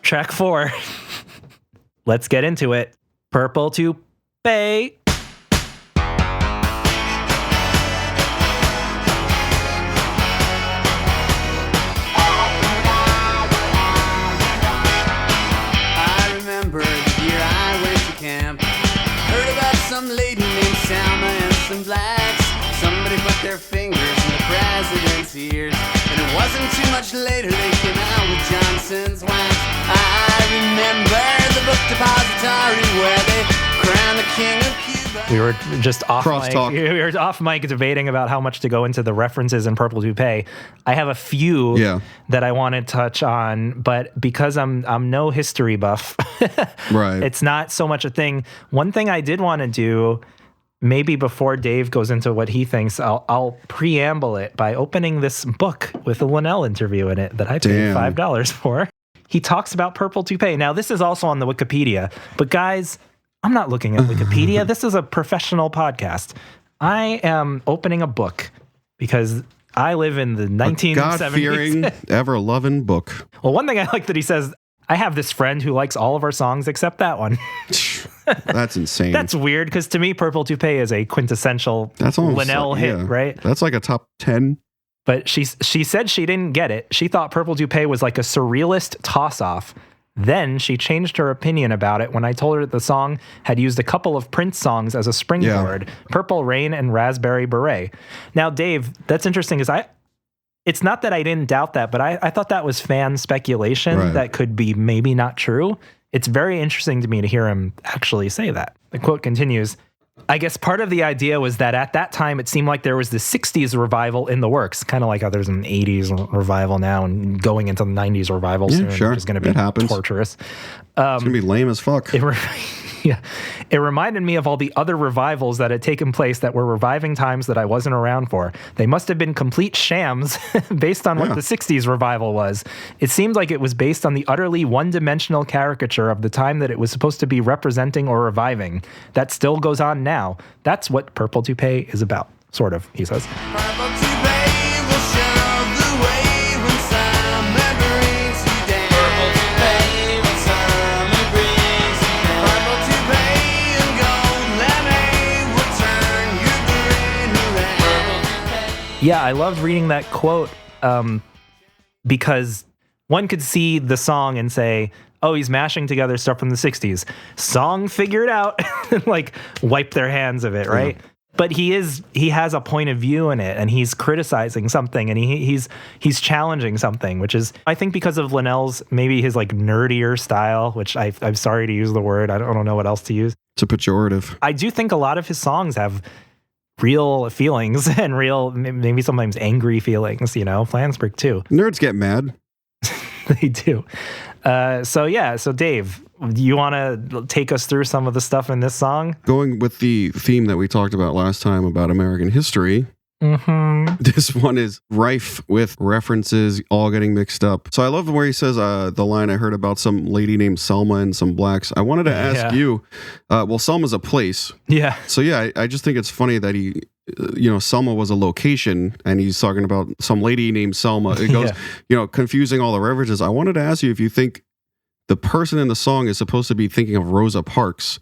Track 4. Let's get into it. Purple Toupee. Some lady named Selma and some blacks. Somebody put their fingers in the president's ears, and it wasn't too much later they came out with Johnson's wax. I remember the book depository where they crowned the king of Cuba. We were just off Crosstalk. mic. We were off mic debating about how much to go into the references in Purple Toupee. I have a few that I want to touch on, but because I'm no history buff, right, it's not so much a thing. One thing I did want to do, maybe before Dave goes into what he thinks, I'll preamble it by opening this book with a Linnell interview in it that I paid $5 for. He talks about Purple Toupee. Now, this is also on the Wikipedia, but guys, I'm not looking at Wikipedia. This is a professional podcast. I am opening a book because I live in the 1970s. God-fearing, ever-loving book. Well, one thing I like that he says, I have this friend who likes all of our songs except that one. That's insane. That's weird because to me, Purple Toupee is a quintessential Linnell hit, right? That's like a top 10. But she said she didn't get it. She thought Purple Toupee was like a surrealist toss-off. Then she changed her opinion about it when I told her that the song had used a couple of Prince songs as a springboard, Purple Rain and Raspberry Beret. Now, Dave, that's interesting because it's not that I didn't doubt that, but I thought that was fan speculation that could be maybe not true. It's very interesting to me to hear him actually say that. The quote continues, I guess part of the idea was that at that time, it seemed like there was the 60s revival in the works, kind of like how there's an 80s revival now and going into the 90s revival soon, which is going to be torturous. It's going to be lame as fuck. It reminded me of all the other revivals that had taken place that were reviving times that I wasn't around for. They must have been complete shams based on what the 60s revival was. It seemed like it was based on the utterly one-dimensional caricature of the time that it was supposed to be representing or reviving. That still goes on now. That's what Purple Toupee is about, sort of, he says. Purple Toupee will show the way when summer brings you down. Purple Toupee when summer brings you down. Purple Toupee and gold lemonade will turn your grin around. Yeah, I loved reading that quote because one could see the song and say, oh, he's mashing together stuff from the 60s. Song figured out, like wipe their hands of it, right? But he has a point of view in it, and he's criticizing something, and he's challenging something, which is, I think, because of Linnell's, maybe his like nerdier style, which I'm sorry to use the word, I don't know what else to use. It's a pejorative. I do think a lot of his songs have real feelings and real, maybe sometimes angry feelings, Flansburgh too. Nerds get mad. They do. So Dave, you want to take us through some of the stuff in this song? Going with the theme that we talked about last time about American history, this one is rife with references all getting mixed up. So I love where he says the line I heard about some lady named Selma and some blacks. I wanted to ask you, well, Selma's a place. Yeah. So I just think it's funny that he... Selma was a location, and he's talking about some lady named Selma. It goes, confusing all the references. I wanted to ask you if you think the person in the song is supposed to be thinking of Rosa Parks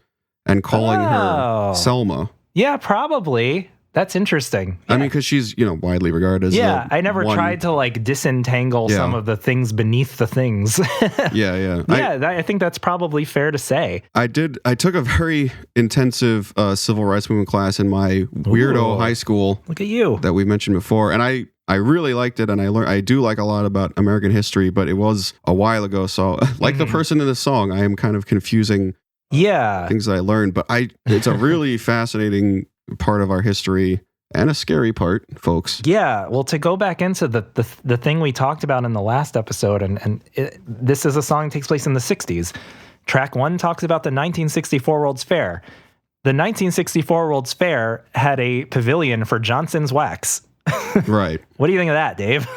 and calling her Selma. Yeah, probably. That's interesting. Yeah. I mean, because she's, widely regarded as I never tried to like disentangle some of the things beneath the things. I think that's probably fair to say. I took a very intensive civil rights movement class in my weirdo high school. Look at you. That we mentioned before. And I really liked it, and I do like a lot about American history, but it was a while ago. So like the person in the song, I am kind of confusing things that I learned. But it's a really fascinating part of our history and a scary part, folks. Yeah, well, to go back into the thing we talked about in the last episode, this is a song that takes place in the 60s. Track 1 talks about the 1964 World's Fair. The 1964 World's Fair had a pavilion for Johnson's Wax. Right. What do you think of that, Dave?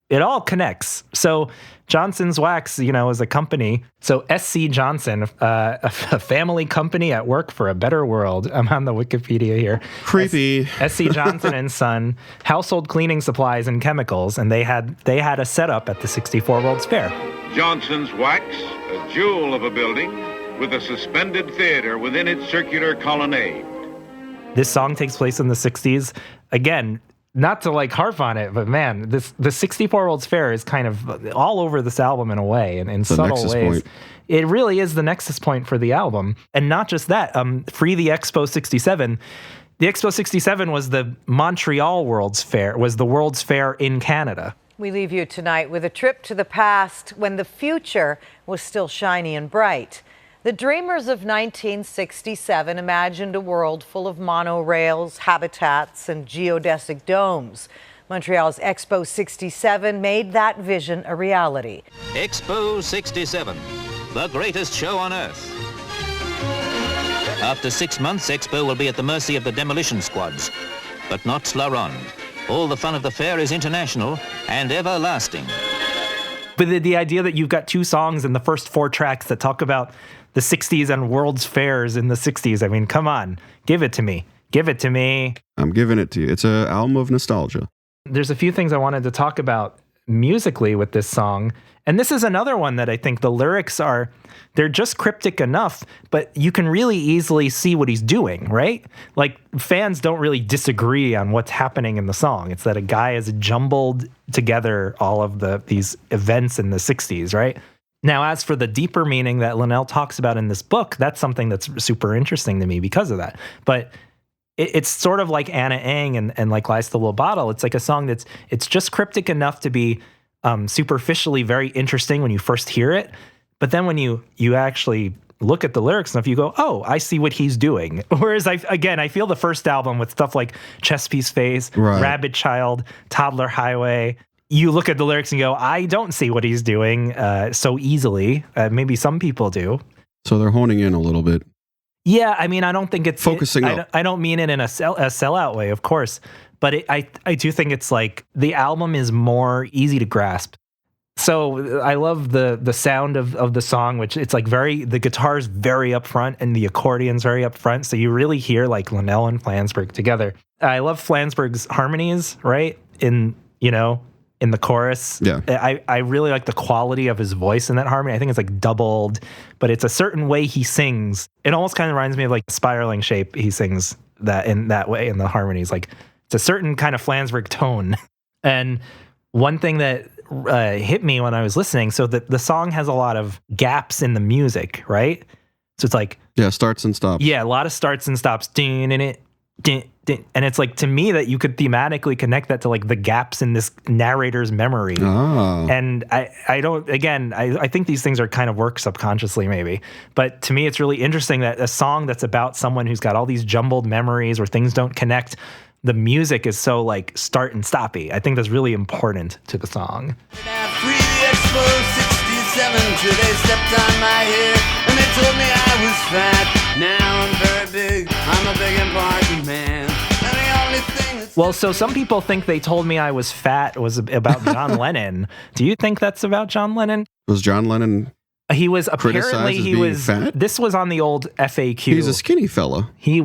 It all connects. So Johnson's Wax, is a company. So SC Johnson, a family company at work for a better world. I'm on the Wikipedia here. Creepy. SC Johnson and Son, household cleaning supplies and chemicals, and they had a setup at the 64 World's Fair. Johnson's Wax, a jewel of a building with a suspended theater within its circular colonnade. This song takes place in the 60s. Again, not to like harp on it, but man, the 64 World's Fair is kind of all over this album in a way, and in subtle ways. Point. It really is the nexus point for the album. And not just that, Free the Expo 67. The Expo 67 was the Montreal World's Fair, was the World's Fair in Canada. We leave you tonight with a trip to the past when the future was still shiny and bright. The dreamers of 1967 imagined a world full of monorails, habitats, and geodesic domes. Montreal's Expo 67 made that vision a reality. Expo 67, the greatest show on Earth. After 6 months, Expo will be at the mercy of the demolition squads, but not Slaron. All the fun of the fair is international and everlasting. But the idea that you've got 2 songs in the first 4 tracks that talk about the 60s and World's Fairs in the 60s. I mean, come on, give it to me. Give it to me. I'm giving it to you. It's an album of nostalgia. There's a few things I wanted to talk about musically with this song. And this is another one that I think the lyrics they're just cryptic enough, but you can really easily see what he's doing, right? Like, fans don't really disagree on what's happening in the song. It's that a guy has jumbled together all of these events in the 60s, right? Now, as for the deeper meaning that Linnell talks about in this book, that's something that's super interesting to me because of that. But it's sort of like Anna Ang and like Lies to Little Bottle. It's like a song it's just cryptic enough to be superficially very interesting when you first hear it. But then when you actually look at the lyrics and stuff, you go, oh, I see what he's doing. Whereas, I feel the first album with stuff like Chess Piece Face, right, Rabid Child, Toddler Highway, you look at the lyrics and go, I don't see what he's doing so easily. Maybe some people do. So they're honing in a little bit. Yeah, I mean, I don't think it's... Focusing up. I don't mean it in a sellout way, of course. But I do think it's like the album is more easy to grasp. So I love the sound of the song, which it's like the guitar's very up front and the accordion's very up front. So you really hear like Linnell and Flansburgh together. I love Flansburgh's harmonies, right? In the chorus. Yeah. I really like the quality of his voice in that harmony. I think it's like doubled, but it's a certain way he sings. It almost kind of reminds me of like Spiraling Shape. He sings that in that way in the harmonies. Like it's a certain kind of Flansburgh tone. And one thing that hit me when I was listening, so the song has a lot of gaps in the music, right? So it's like... Yeah, starts and stops. Yeah, a lot of starts and stops. And it's like, to me, that you could thematically connect that to like the gaps in this narrator's memory. Oh. And I think these things are kind of work subconsciously maybe. But to me, it's really interesting that a song that's about someone who's got all these jumbled memories where things don't connect, the music is so like start and stoppy. I think that's really important to the song. Free Expo 67, till they stepped on my hair and they told me I was fat. Now I'm very big, I'm a big important man. And the only thing that's... Well, so some people think they told me I was fat was about John Lennon. Do you think that's about John Lennon? Was John Lennon... He was fat? This was on the old FAQ. He's a skinny fella. He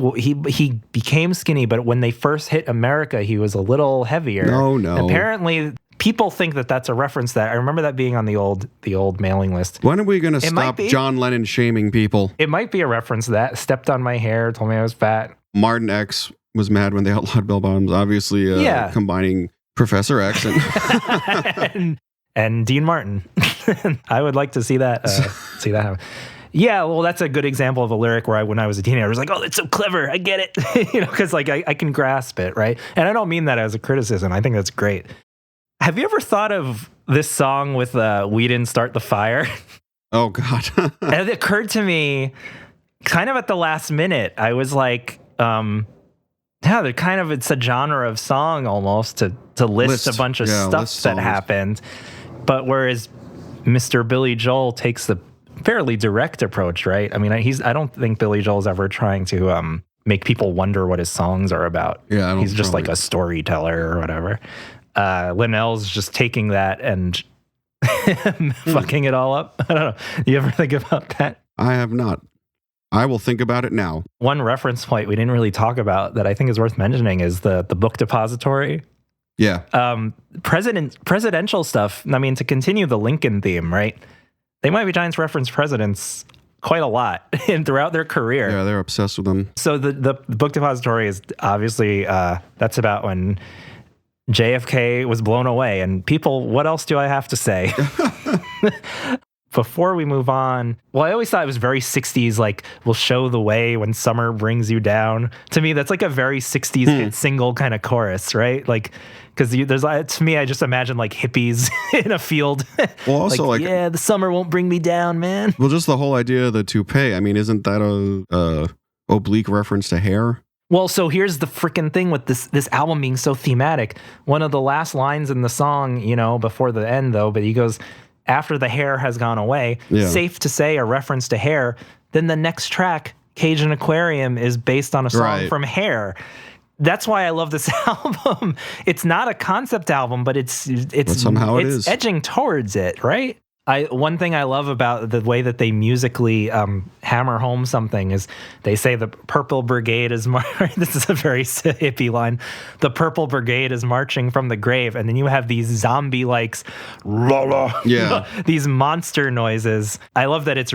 became skinny, but when they first hit America, he was a little heavier. No. Apparently, people think that that's a reference that I remember that being on the old mailing list. When are we going to stop John Lennon shaming people? It might be a reference to that. Stepped on my hair, told me I was fat. Martin X was mad when they outlawed bell bottoms. Obviously, combining Professor X and Dean Martin. I would like to see that happen. Yeah, well, that's a good example of a lyric where when I was a teenager, I was like, oh, that's so clever. I get it. Because like I can grasp it, right? And I don't mean that as a criticism. I think that's great. Have you ever thought of this song with We Didn't Start the Fire? Oh, God. And it occurred to me kind of at the last minute. I was like, they're kind of, it's a genre of song almost to list a bunch of stuff that happened. But whereas Mr. Billy Joel takes the fairly direct approach, right? I mean, I don't think Billy Joel's ever trying to make people wonder what his songs are about. Yeah, he's just like a storyteller or whatever. Linnell's just taking that and fucking it all up. I don't know. You ever think about that? I have not. I will think about it now. One reference point we didn't really talk about that I think is worth mentioning is the book depository. Yeah. Presidential stuff. I mean, to continue the Lincoln theme, right? They Might Be Giants reference presidents quite a lot and throughout their career. Yeah, they're obsessed with them. So the book depository is obviously, that's about when JFK was blown away. And people, what else do I have to say? Before we move on, well, I always thought it was very 60s, like, we'll show the way when summer brings you down. To me, that's like a very 60s hit single kind of chorus, right? Like, because there's, to me, I just imagine like hippies in a field. Well, also like, yeah, the summer won't bring me down, man. Well, just the whole idea of the toupee. I mean, isn't that a oblique reference to hair? Well, so here's the freaking thing with this album being so thematic. One of the last lines in the song, you know, before the end though, but he goes, after the hair has gone away, safe to say a reference to hair. Then the next track, Cajun Aquarium, is based on a song from Hair. That's why I love this album. It's not a concept album, but it's somehow it is edging towards it, right? One thing I love about the way that they musically hammer home something is they say the Purple Brigade is this is a very hippie line. The Purple Brigade is marching from the grave, and then you have these zombie likes, these monster noises. I love that it's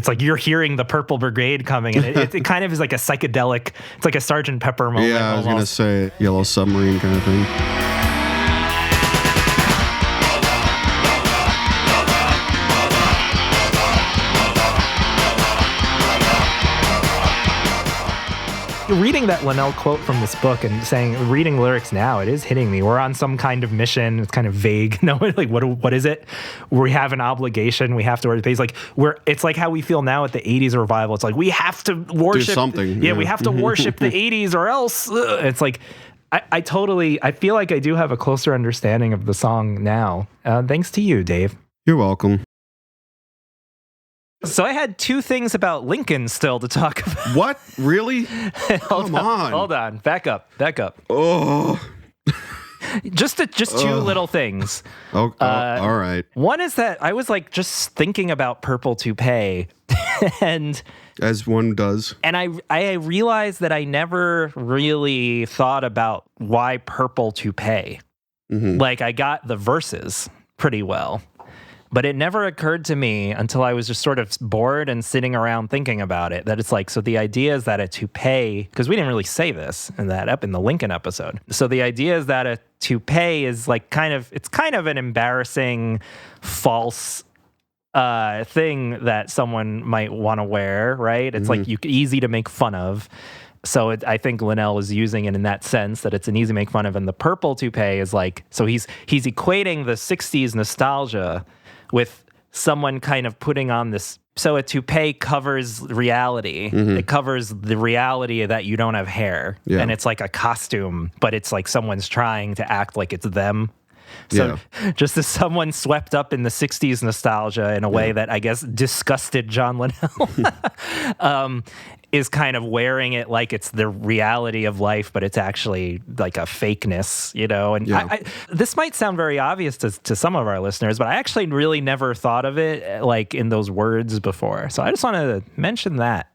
like you're hearing the Purple Brigade coming, and it kind of is like a psychedelic. It's like a Sgt. Pepper moment. Yeah, I was gonna say Yellow Submarine kind of thing. Reading that Linnell quote from this book and reading lyrics now, it is hitting me. We're on some kind of mission. It's kind of vague. No, like what is it? We have an obligation. We have to. It's like it's like how we feel now at the '80s revival. It's like we have to worship do something. Yeah, we have to worship the '80s or else. It's like I feel like I do have a closer understanding of the song now. Thanks to you, Dave. You're welcome. So I had two things about Lincoln still to talk about. What? Really? Come on. Hold on. Back up. Oh. Just two little things. Oh, all right. One is that I was like just thinking about Purple Toupee and as one does. And I realized that I never really thought about why Purple Toupee. Mm-hmm. Like I got the verses pretty well. But it never occurred to me until I was just sort of bored and sitting around thinking about it, that it's like, so the idea is that a toupee, because we didn't really say this in the Lincoln episode. So the idea is that a toupee is like it's kind of an embarrassing, false thing that someone might want to wear, right? It's like easy to make fun of. So I think Linnell is using it in that sense that it's an easy to make fun of. And the purple toupee is like, so he's equating the 60s nostalgia with someone kind of putting on this. So a toupee covers reality. Mm-hmm. It covers the reality that you don't have hair. Yeah. And it's like a costume, but it's like someone's trying to act like it's them. So just as someone swept up in the 60s nostalgia in a way that I guess disgusted John Linnell, is kind of wearing it like it's the reality of life, but it's actually like a fakeness, you know? And this might sound very obvious to some of our listeners, but I actually really never thought of it like in those words before. So I just wanted to mention that.